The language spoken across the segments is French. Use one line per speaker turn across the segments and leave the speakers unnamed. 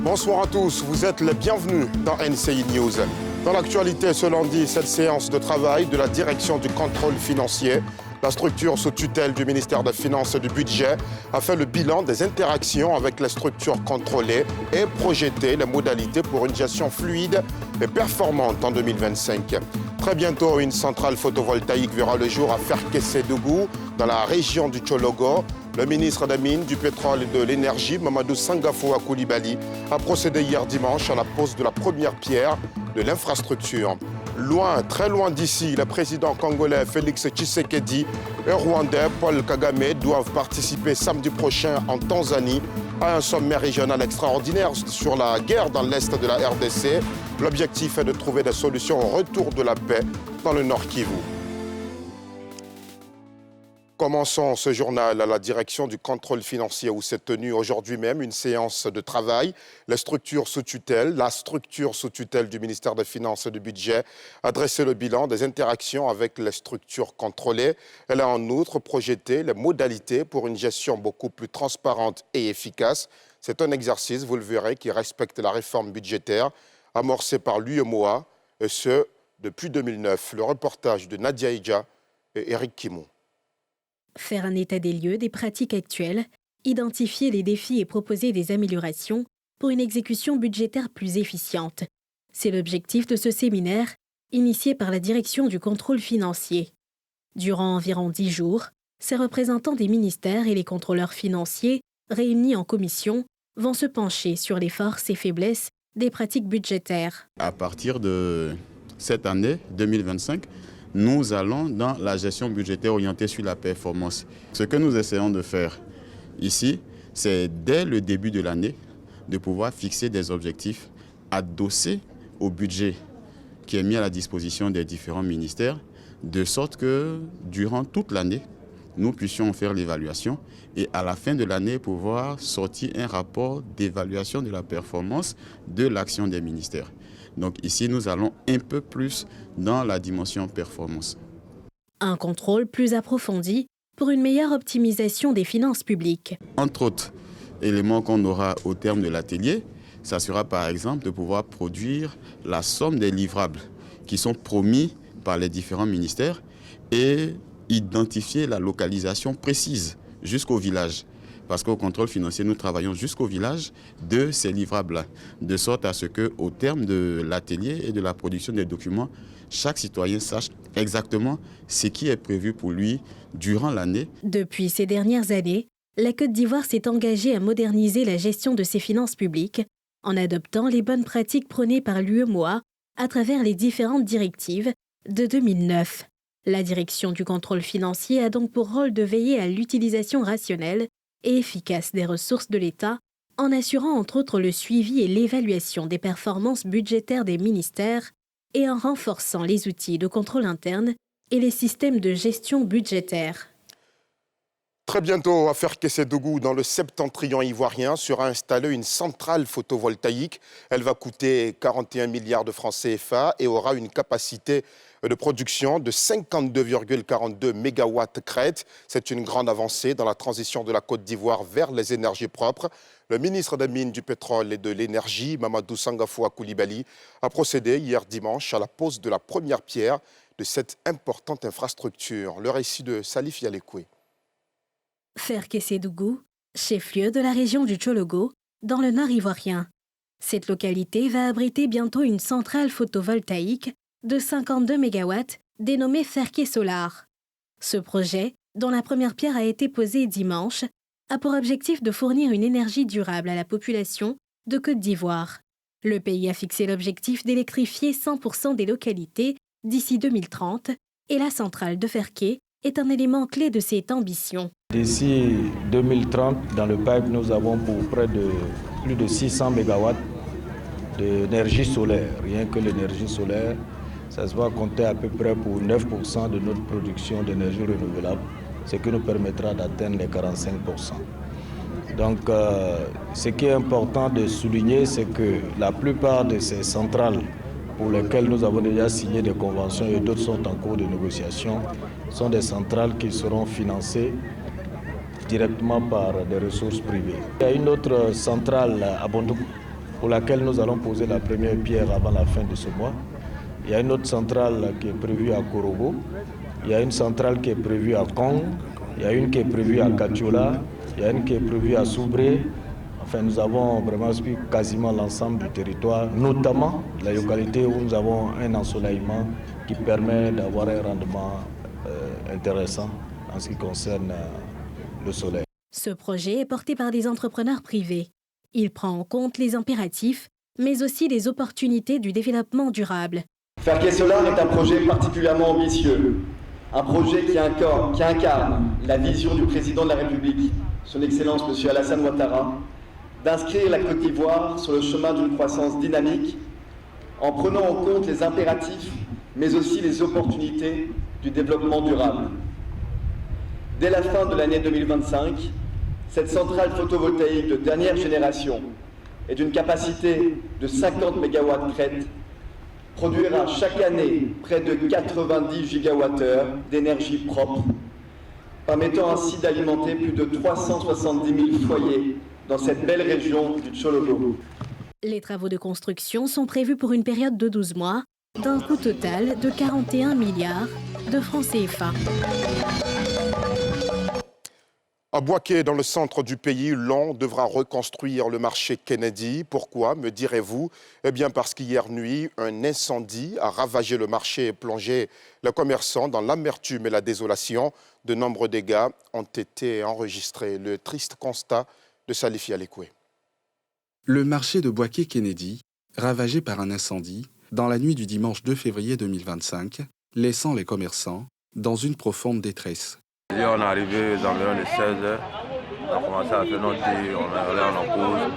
Bonsoir à tous, vous êtes les bienvenus dans NCI News. Dans l'actualité ce lundi, cette séance de travail de la direction du contrôle financier, la structure sous tutelle du ministère des Finances et du Budget a fait le bilan des interactions avec les structures contrôlées et projeté les modalités pour une gestion fluide et performante en 2025. Très bientôt, une centrale photovoltaïque verra le jour à Ferkessé-Dougou, dans la région du Tchologo. Le ministre des Mines, du Pétrole et de l'Énergie, Mamadou Sangafoua Coulibaly, a procédé hier dimanche à la pose de la première pierre de l'infrastructure. Loin, très loin d'ici, le président congolais Félix Tshisekedi et rwandais Paul Kagame doivent participer samedi prochain en Tanzanie à un sommet régional extraordinaire sur la guerre dans l'est de la RDC. L'objectif est de trouver des solutions au retour de la paix dans le Nord Kivu. Commençons ce journal à la direction du contrôle financier où s'est tenue aujourd'hui même une séance de travail. La structure sous tutelle du ministère des Finances et du Budget a dressé le bilan des interactions avec les structures contrôlées. Elle a en outre projeté les modalités pour une gestion beaucoup plus transparente et efficace. C'est un exercice, vous le verrez, qui respecte la réforme budgétaire amorcée par l'UEMOA, et ce, depuis 2009. Le reportage de Nadia Ija et Eric Kimou.
Faire un état des lieux des pratiques actuelles, identifier les défis et proposer des améliorations pour une exécution budgétaire plus efficiente. C'est l'objectif de ce séminaire, initié par la direction du contrôle financier. Durant environ 10 jours, ces représentants des ministères et les contrôleurs financiers, réunis en commission, vont se pencher sur les forces et faiblesses des pratiques budgétaires.
À partir de cette année 2025, nous allons dans la gestion budgétaire orientée sur la performance. Ce que nous essayons de faire ici, c'est dès le début de l'année, de pouvoir fixer des objectifs adossés au budget qui est mis à la disposition des différents ministères, de sorte que durant toute l'année, nous puissions faire l'évaluation et à la fin de l'année pouvoir sortir un rapport d'évaluation de la performance de l'action des ministères. Donc ici, nous allons un peu plus dans la dimension performance.
Un contrôle plus approfondi pour une meilleure optimisation des finances publiques.
Entre autres éléments qu'on aura au terme de l'atelier, ça sera par exemple de pouvoir produire la somme des livrables qui sont promis par les différents ministères et identifier la localisation précise jusqu'au village. Parce qu'au contrôle financier, nous travaillons jusqu'au village de ces livrables-là, de sorte à ce qu'au terme de l'atelier et de la production des documents, chaque citoyen sache exactement ce qui est prévu pour lui durant l'année.
Depuis ces dernières années, la Côte d'Ivoire s'est engagée à moderniser la gestion de ses finances publiques en adoptant les bonnes pratiques prônées par l'UEMOA à travers les différentes directives de 2009. La direction du contrôle financier a donc pour rôle de veiller à l'utilisation rationnelle et efficace des ressources de l'État en assurant entre autres le suivi et l'évaluation des performances budgétaires des ministères et en renforçant les outils de contrôle interne et les systèmes de gestion budgétaire.
Très bientôt, à Ferkessé-Dougou, dans le septentrion ivoirien, sera installée une centrale photovoltaïque. Elle va coûter 41 milliards de francs CFA et aura une capacité de production de 52,42 mégawatts crête. C'est une grande avancée dans la transition de la Côte d'Ivoire vers les énergies propres. Le ministre des Mines, du Pétrole et de l'Énergie, Mamadou Sangafoua Coulibaly, a procédé hier dimanche à la pose de la première pierre de cette importante infrastructure. Le récit de Salif Yalekoué.
Ferkessé-Dougou, chef-lieu de la région du Tchologo, dans le nord ivoirien. Cette localité va abriter bientôt une centrale photovoltaïque de 52 MW dénommée Ferké Solar. Ce projet, dont la première pierre a été posée dimanche, a pour objectif de fournir une énergie durable à la population de Côte d'Ivoire. Le pays a fixé l'objectif d'électrifier 100% des localités d'ici 2030 et la centrale de Ferké est un élément clé de cette ambition.
D'ici 2030, dans le pipe, nous avons pour près de plus de 600 MW d'énergie solaire. Rien que l'énergie solaire, ça se va compter à peu près pour 9% de notre production d'énergie renouvelable, ce qui nous permettra d'atteindre les 45%. Donc, ce qui est important de souligner, c'est que la plupart de ces centrales pour lesquelles nous avons déjà signé des conventions et d'autres sont en cours de négociation, sont des centrales qui seront financées directement par des ressources privées. Il y a une autre centrale à Bondou pour laquelle nous allons poser la première pierre avant la fin de ce mois. Il y a une autre centrale qui est prévue à Korogo. Il y a une centrale qui est prévue à Kong. Il y a une qui est prévue à Katiola. Il y a une qui est prévue à Soubré. Enfin, nous avons vraiment suivi quasiment l'ensemble du territoire, notamment la localité où nous avons un ensoleillement qui permet d'avoir un rendement intéressant en ce qui concerne le soleil.
Ce projet est porté par des entrepreneurs privés. Il prend en compte les impératifs, mais aussi les opportunités du développement durable.
Ferke Solar est un projet particulièrement ambitieux, un projet qui incarne la vision du président de la République, son Excellence M. Alassane Ouattara, d'inscrire la Côte d'Ivoire sur le chemin d'une croissance dynamique en prenant en compte les impératifs, mais aussi les opportunités du développement durable. Dès la fin de l'année 2025, cette centrale photovoltaïque de dernière génération et d'une capacité de 50 MW crête produira chaque année près de 90 gigawattheures d'énergie propre, permettant ainsi d'alimenter plus de 370 000 foyers dans cette belle région du Tchologo.
Les travaux de construction sont prévus pour une période de 12 mois, d'un coût total de 41 milliards de francs CFA.
À Bouaké, dans le centre du pays, l'on devra reconstruire le marché Kennedy. Pourquoi, me direz-vous? Eh bien parce qu'hier nuit, un incendie a ravagé le marché et plongé les commerçants dans l'amertume et la désolation. De nombreux dégâts ont été enregistrés. Le triste constat de Salifi Alekoué.
Le marché de Bouaké Kennedy, ravagé par un incendie, dans la nuit du dimanche 2 février 2025, laissant les commerçants dans une profonde détresse.
Hier, on est arrivé aux environs de 16h, on a commencé à faire notre thé, on est allé en pause.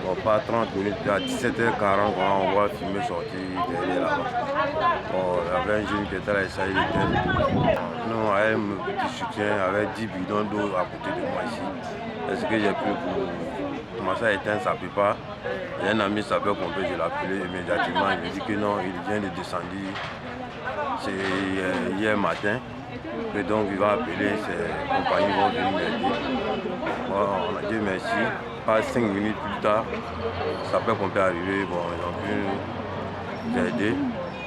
Bon, pas 30 minutes, à 17h40, on voit le fumer sortir derrière là-bas. Bon, il y avait un jeune qui était là, il s'agit d'éteindre. Nous, avec mon petit soutien, avec 10 bidons d'eau à côté de moi ici. Est-ce que j'ai pu pour commencer à éteindre sa pipa? Il y a un ami sapeur-pompier, je l'ai appelé immédiatement, il me dit que non, il vient de descendre. C'est hier matin. Et donc il va appeler ses compagnies, vont venir m'aider. Bon, on a dit merci. Pas 5 minutes plus tard, ça peut qu'on peut arriver. Bon, ils ont pu nous aider.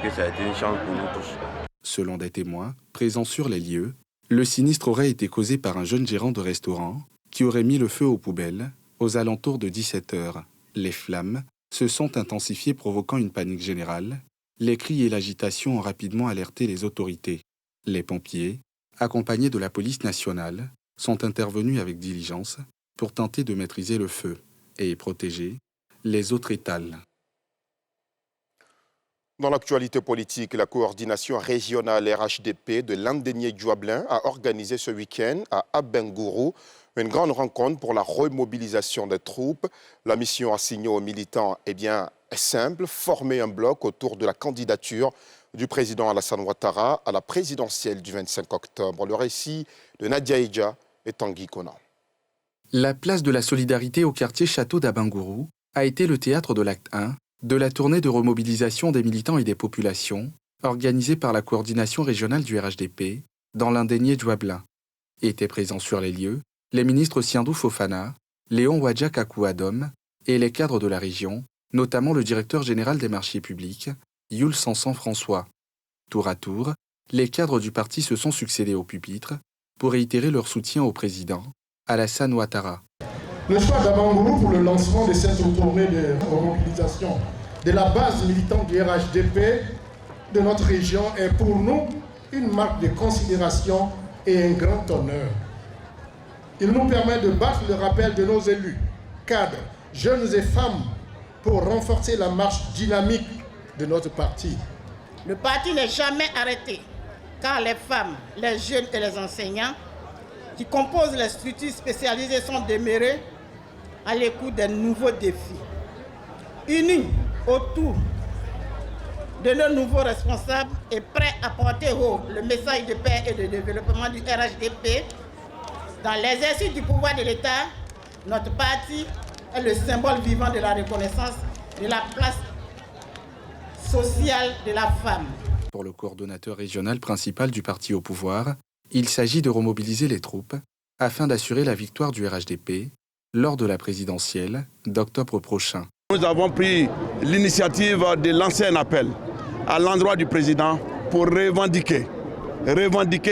Et ça a été une chance pour nous tous.
Selon des témoins présents sur les lieux, le sinistre aurait été causé par un jeune gérant de restaurant qui aurait mis le feu aux poubelles aux alentours de 17h. Les flammes se sont intensifiées, provoquant une panique générale. Les cris et l'agitation ont rapidement alerté les autorités. Les pompiers, accompagnés de la police nationale, sont intervenus avec diligence pour tenter de maîtriser le feu et protéger les autres étals.
Dans l'actualité politique, la coordination régionale RHDP de Landenier-Djuablin a organisé ce week-end à Abengourou une grande rencontre pour la remobilisation des troupes. La mission assignée aux militants est simple, former un bloc autour de la candidature du président Alassane Ouattara à la présidentielle du 25 octobre. Le récit de Nadia Eja et Tanguy Conan.
La place de la solidarité au quartier Château d'Abengourou a été le théâtre de l'acte 1 de la tournée de remobilisation des militants et des populations organisée par la coordination régionale du RHDP dans Landenier-Djuablin. Étaient présents sur les lieux les ministres Siandou Fofana, Léon Wadja Kakou-Adom et les cadres de la région, notamment le directeur général des marchés publics, Yul Sansan François. Tour à tour, les cadres du parti se sont succédés au pupitre pour réitérer leur soutien au président, Alassane Ouattara.
Le choix d'Abengourou pour le lancement de cette tournée de remobilisation de la base militante du RHDP de notre région est pour nous une marque de considération et un grand honneur. Il nous permet de battre le rappel de nos élus, cadres, jeunes et femmes pour renforcer la marche dynamique de notre parti.
Le parti n'est jamais arrêté, car les femmes, les jeunes et les enseignants qui composent les structures spécialisées sont demeurés à l'écoute des nouveaux défis. Unis autour de nos nouveaux responsables et prêts à porter haut le message de paix et de développement du RHDP dans l'exercice du pouvoir de l'État Notre parti est le symbole vivant de la reconnaissance de la place sociale de la femme.
Pour le coordonnateur régional principal du parti au pouvoir, il s'agit de remobiliser les troupes afin d'assurer la victoire du RHDP lors de la présidentielle d'octobre prochain.
Nous avons pris l'initiative de lancer un appel à l'endroit du président pour revendiquer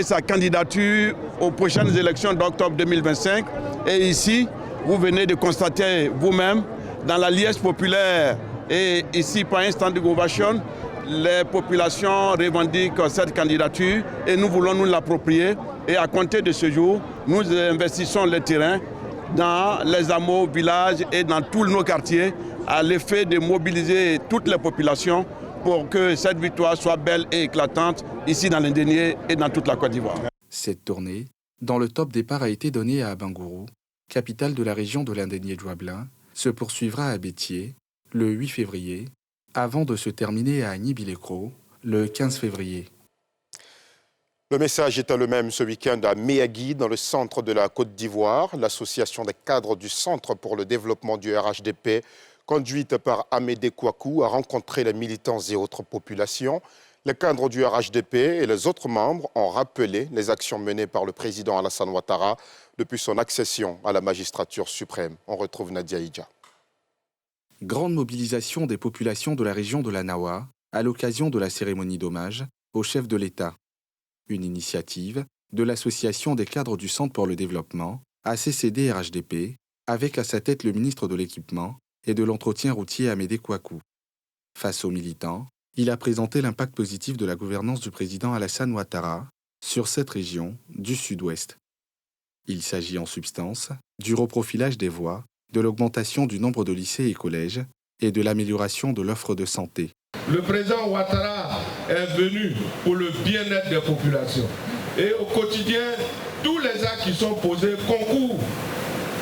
sa candidature aux prochaines élections d'octobre 2025. Et ici, vous venez de constater vous-même, dans la liesse populaire et ici par un stand ovation, les populations revendiquent cette candidature et nous voulons nous l'approprier. Et à compter de ce jour, nous investissons le terrain dans les hameaux, villages et dans tous nos quartiers à l'effet de mobiliser toutes les populations pour que cette victoire soit belle et éclatante ici dans l'Indénié et dans toute la Côte d'Ivoire.
Cette tournée, dont le top départ a été donné à Abangourou, capitale de la région de l'Indénié-Douablin, se poursuivra à Bétier le 8 février, avant de se terminer à Agny-Bilécro le 15 février.
Le message était le même ce week-end à Méagui, dans le centre de la Côte d'Ivoire. L'association des cadres du Centre pour le développement du RHDP, conduite par Amédée Kouakou, a rencontré les militants et autres populations. Les cadres du RHDP et les autres membres ont rappelé les actions menées par le président Alassane Ouattara depuis son accession à la magistrature suprême. On retrouve Nadia Idja.
Grande mobilisation des populations de la région de la Nawa à l'occasion de la cérémonie d'hommage au chef de l'État. Une initiative de l'Association des cadres du Centre pour le développement, ACCD-RHDP, avec à sa tête le ministre de l'Équipement et de l'Entretien routier Amédée Kouakou. Face aux militants, il a présenté l'impact positif de la gouvernance du président Alassane Ouattara sur cette région du Sud-Ouest. Il s'agit en substance du reprofilage des voies, de l'augmentation du nombre de lycées et collèges et de l'amélioration de l'offre de santé.
Le président Ouattara est venu pour le bien-être des populations. Et au quotidien, tous les actes qui sont posés concourent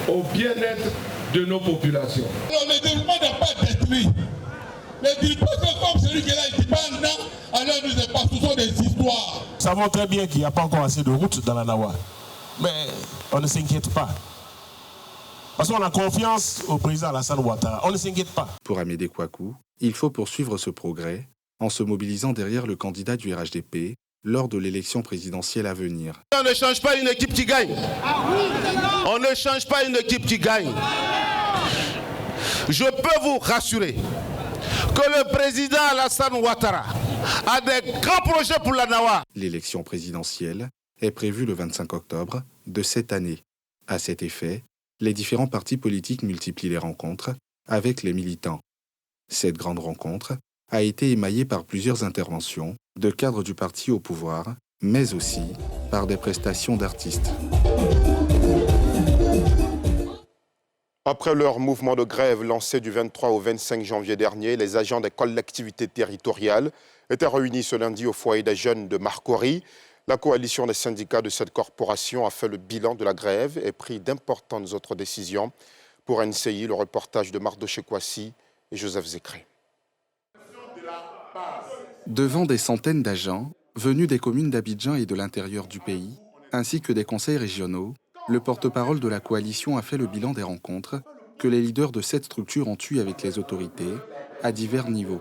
au bien-être de nos populations.
Le développement n'est pas détruit. Les dirigeants comme celui qui est là, il dit pas non, alors nous n'est pas, ce sont des histoires.
Nous savons très bien qu'il n'y a pas encore assez de routes dans la Nawa. Mais on ne s'inquiète pas. Parce qu'on a confiance au président Alassane Ouattara. On ne s'inquiète pas.
Pour Amédée Kouakou, il faut poursuivre ce progrès en se mobilisant derrière le candidat du RHDP lors de l'élection présidentielle à venir.
On ne change pas une équipe qui gagne. On ne change pas une équipe qui gagne. Je peux vous rassurer que le président Alassane Ouattara a des grands projets pour la Nawa.
L'élection présidentielle est prévue le 25 octobre de cette année. À cet effet, les différents partis politiques multiplient les rencontres avec les militants. Cette grande rencontre a été émaillée par plusieurs interventions de cadres du parti au pouvoir, mais aussi par des prestations d'artistes.
Après leur mouvement de grève lancé du 23 au 25 janvier dernier, les agents des collectivités territoriales étaient réunis ce lundi au foyer des jeunes de Marcory. La coalition des syndicats de cette corporation a fait le bilan de la grève et pris d'importantes autres décisions. Pour NCI, le reportage de Mardoché Kouassi et Joseph Zécré.
Devant des centaines d'agents, venus des communes d'Abidjan et de l'intérieur du pays, ainsi que des conseils régionaux, le porte-parole de la coalition a fait le bilan des rencontres que les leaders de cette structure ont eues avec les autorités à divers niveaux.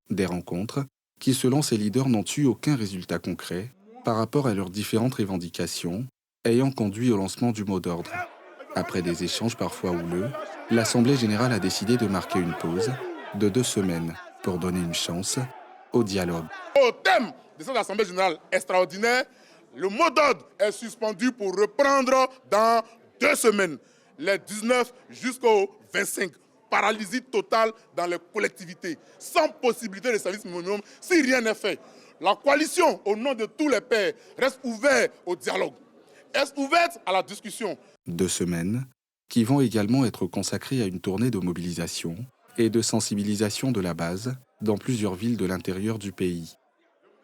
Des rencontres qui, selon ces leaders, n'ont eu aucun résultat concret par rapport à leurs différentes revendications, ayant conduit au lancement du mot d'ordre. Après des échanges parfois houleux, l'Assemblée générale a décidé de marquer une pause de 2 semaines pour donner une chance au dialogue.
Au thème de cette Assemblée générale extraordinaire, le mot d'ordre est suspendu pour reprendre dans 2 semaines, les 19 jusqu'au 25. Paralysie totale dans les collectivités, sans possibilité de service minimum si rien n'est fait. La coalition, au nom de tous les pairs, reste ouverte au dialogue, reste ouverte à la discussion.
2 semaines qui vont également être consacrées à une tournée de mobilisation et de sensibilisation de la base dans plusieurs villes de l'intérieur du pays.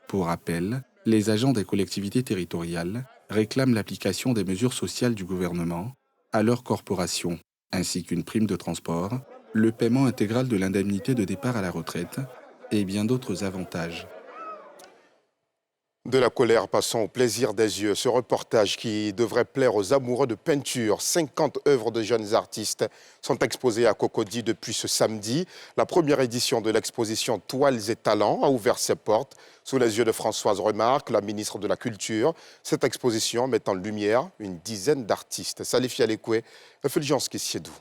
Pour rappel, les agents des collectivités territoriales réclament l'application des mesures sociales du gouvernement à leur corporation, ainsi qu'une prime de transport, le paiement intégral de l'indemnité de départ à la retraite et bien d'autres avantages.
De la colère, passons au plaisir des yeux. Ce reportage qui devrait plaire aux amoureux de peinture. 50 œuvres de jeunes artistes sont exposées à Cocody depuis ce samedi. La première édition de l'exposition Toiles et Talents a ouvert ses portes sous les yeux de Françoise Remarque, la ministre de la Culture. Cette exposition met en lumière une dizaine d'artistes. Salif Yalekwe et Fulgence Kissiedou.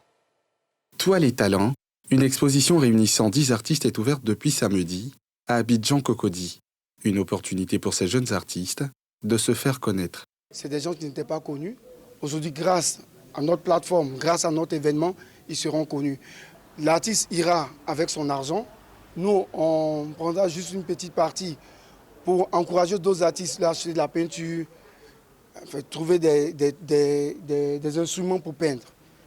Toiles et Talents, une exposition réunissant 10 artistes est ouverte depuis samedi à Abidjan-Cocody. Une opportunité pour ces jeunes artistes de se faire connaître.
C'est des gens qui n'étaient pas connus. Aujourd'hui, grâce à notre plateforme, grâce à notre événement, ils seront connus. L'artiste ira avec son argent. Nous, on prendra juste une petite partie pour encourager d'autres artistes à acheter de la peinture, trouver des instruments pour peindre.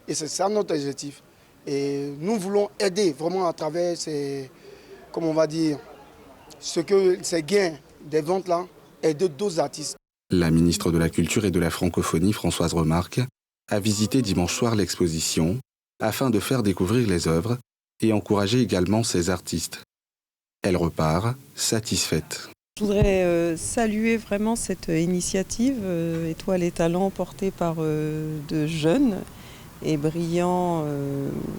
Et c'est ça notre objectif. Et nous voulons aider vraiment à travers ces, comment on va dire, ces gains des ventes-là aider d'autres artistes.
La ministre de la Culture et de la Francophonie, Françoise Remarque, a visité dimanche soir l'exposition afin de faire découvrir les œuvres et encourager également ces artistes. Elle repart satisfaite.
Je voudrais saluer vraiment cette initiative Étoiles et Talents portée par de jeunes et brillants,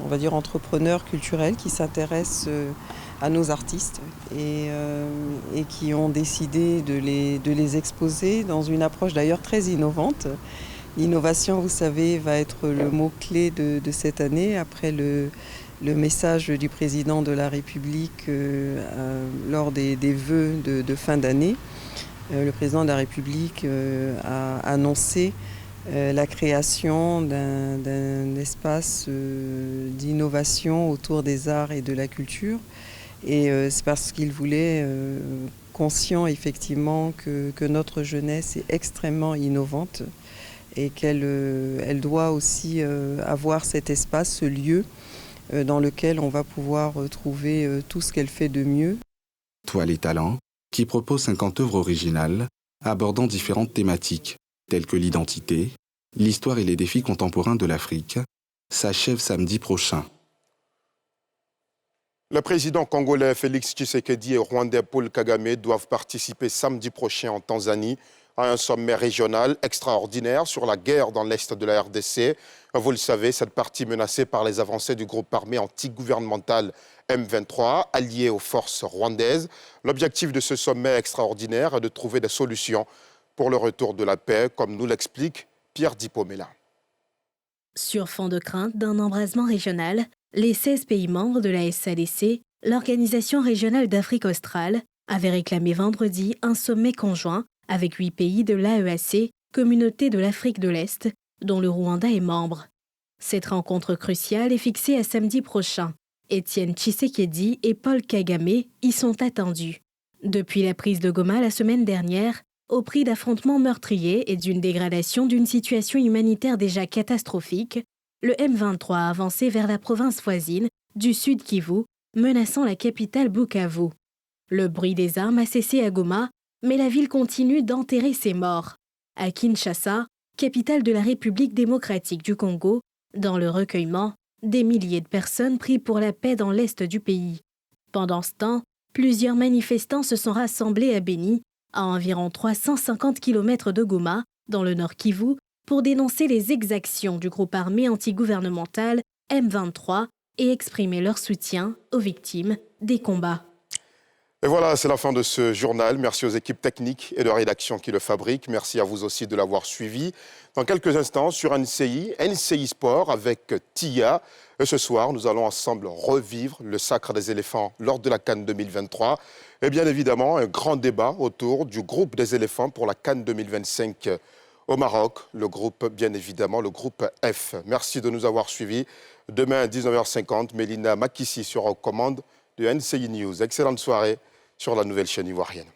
on va dire entrepreneurs culturels qui s'intéressent à nos artistes et qui ont décidé de les exposer dans une approche d'ailleurs très innovante. L'innovation, vous savez, va être le mot-clé de cette année après le message du président de la République lors des vœux de fin d'année. Le président de la République a annoncé la création d'un espace d'innovation autour des arts et de la culture. Et c'est parce qu'il voulait, conscient effectivement que notre jeunesse est extrêmement innovante et qu'elle doit aussi avoir cet espace, ce lieu dans lequel on va pouvoir trouver tout ce qu'elle fait de mieux.
Toiles et Talents, qui propose 50 œuvres originales abordant différentes thématiques, telles que l'identité, l'histoire et les défis contemporains de l'Afrique, s'achève samedi prochain.
Le président congolais Félix Tshisekedi et rwandais Paul Kagame doivent participer samedi prochain en Tanzanie à un sommet régional extraordinaire sur la guerre dans l'est de la RDC. Vous le savez, cette partie menacée par les avancées du groupe armé anti-gouvernemental M23, allié aux forces rwandaises. L'objectif de ce sommet extraordinaire est de trouver des solutions pour le retour de la paix, comme nous l'explique Pierre Dipomela.
Sur fond de crainte d'un embrasement régional, les 16 pays membres de la SADC, l'Organisation régionale d'Afrique australe, avaient réclamé vendredi un sommet conjoint avec 8 pays de l'AEAC, communauté de l'Afrique de l'Est, dont le Rwanda est membre. Cette rencontre cruciale est fixée à samedi prochain. Étienne Tshisekedi et Paul Kagame y sont attendus. Depuis la prise de Goma la semaine dernière, au prix d'affrontements meurtriers et d'une dégradation d'une situation humanitaire déjà catastrophique, le M23 a avancé vers la province voisine du Sud Kivu, menaçant la capitale Bukavu. Le bruit des armes a cessé à Goma, mais la ville continue d'enterrer ses morts. À Kinshasa, capitale de la République démocratique du Congo, dans le recueillement, des milliers de personnes prient pour la paix dans l'est du pays. Pendant ce temps, plusieurs manifestants se sont rassemblés à Beni, à environ 350 km de Goma, dans le nord Kivu, pour dénoncer les exactions du groupe armé antigouvernemental M23 et exprimer leur soutien aux victimes des combats.
Et voilà, c'est la fin de ce journal. Merci aux équipes techniques et de rédaction qui le fabriquent. Merci à vous aussi de l'avoir suivi. Dans quelques instants, sur NCI Sport avec Tia. Et ce soir, nous allons ensemble revivre le sacre des éléphants lors de la CAN 2023. Et bien évidemment, un grand débat autour du groupe des éléphants pour la CAN 2025 au Maroc. Le groupe, bien évidemment, le groupe F. Merci de nous avoir suivis. Demain à 19h50, Mélina Makissi sera aux commandes de NCI News. Excellente soirée sur la nouvelle chaîne ivoirienne.